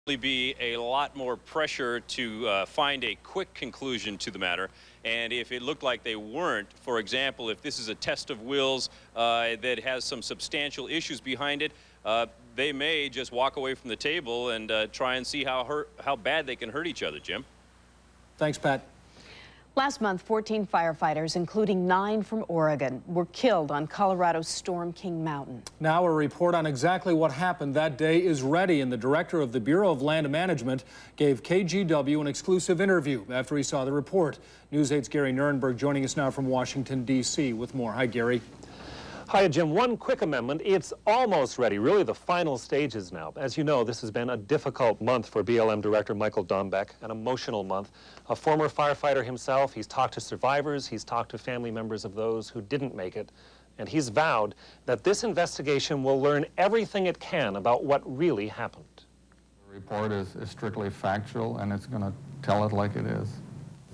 Be a lot more pressure to find a quick conclusion to the matter. And if it looked like they weren't, for example, if this is a test of wills that has some substantial issues behind it, they may just walk away from the table and try and see how bad they can hurt each other, Jim. Thanks, Pat. Last month, 14 firefighters, including 9 from Oregon, were killed on Colorado's Storm King Mountain. Now a report on exactly what happened that day is ready, and the director of the Bureau of Land Management gave KGW an exclusive interview after he saw the report. News 8's Gary Nurnberg joining us now from Washington, D.C. with more. Hi, Gary. Hi, Jim. One quick amendment. It's almost ready, really the final stages now. As you know, this has been a difficult month for BLM Director Michael Dombeck, an emotional month. A former firefighter himself, he's talked to survivors, he's talked to family members of those who didn't make it, and he's vowed that this investigation will learn everything it can about what really happened. The report is strictly factual, and it's going to tell it like it is.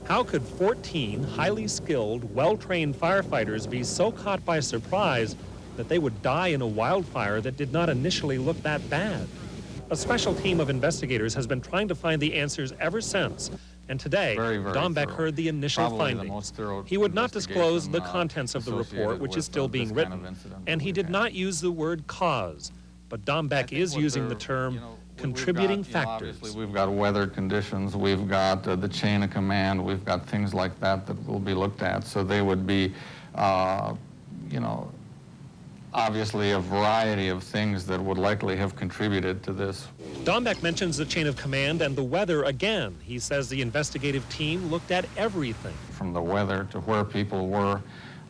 How could 14 highly skilled, well-trained firefighters be so caught by surprise that they would die in a wildfire that did not initially look that bad? A special team of investigators has been trying to find the answers ever since. And today, Dombeck heard the initial findings. He would not disclose the contents of the report, which is still being written. And he did not use the word cause. But Dombeck is using the term contributing factors. Obviously, we've got weather conditions, we've got the chain of command, we've got things like that that will be looked at. So they would be, obviously a variety of things that would likely have contributed to this. Dombeck mentions the chain of command and the weather again. He says the investigative team looked at everything. From the weather to where people were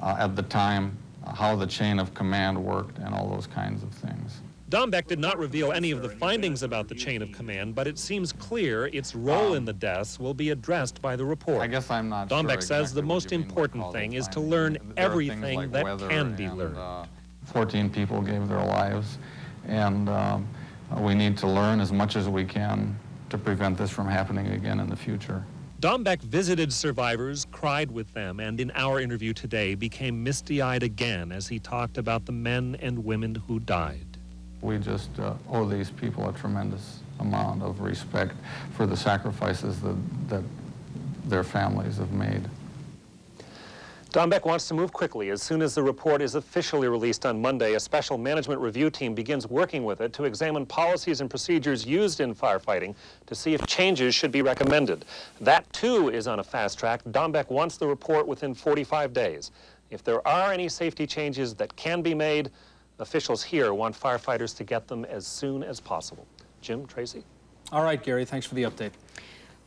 at the time, how the chain of command worked, and all those kinds of things. Dombeck did not reveal any of the findings about the chain of command, but it seems clear its role in the deaths will be addressed by the report. I guess I'm not Dombeck sure says exactly the most important thing is to learn everything that can be learned. 14 people gave their lives, and we need to learn as much as we can to prevent this from happening again in the future. Dombeck visited survivors, cried with them, and in our interview today became misty-eyed again as he talked about the men and women who died. We just owe these people a tremendous amount of respect for the sacrifices that their families have made. Dombeck wants to move quickly. As soon as the report is officially released on Monday, a special management review team begins working with it to examine policies and procedures used in firefighting to see if changes should be recommended. That, too, is on a fast track. Dombeck wants the report within 45 days. If there are any safety changes that can be made, officials here want firefighters to get them as soon as possible. Jim, Tracy? All right, Gary, thanks for the update.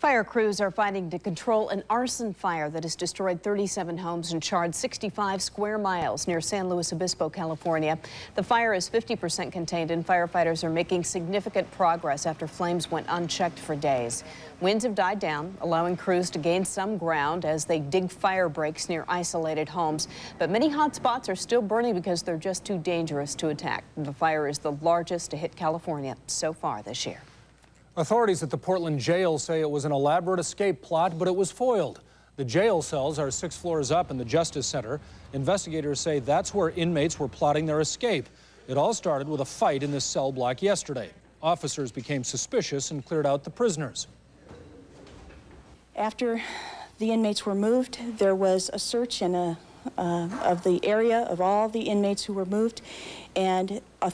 Fire crews are fighting to control an arson fire that has destroyed 37 homes and charred 65 square miles near San Luis Obispo, California. The fire is 50% contained, and firefighters are making significant progress after flames went unchecked for days. Winds have died down, allowing crews to gain some ground as they dig fire breaks near isolated homes. But many hot spots are still burning because they're just too dangerous to attack. The fire is the largest to hit California so far this year. Authorities at the Portland jail say it was an elaborate escape plot, but it was foiled. The jail cells are 6 floors up in the Justice Center. Investigators say that's where inmates were plotting their escape. It all started with a fight in this cell block yesterday. Officers became suspicious and cleared out the prisoners. After the inmates were moved, there was a search of the area of all the inmates who were moved, and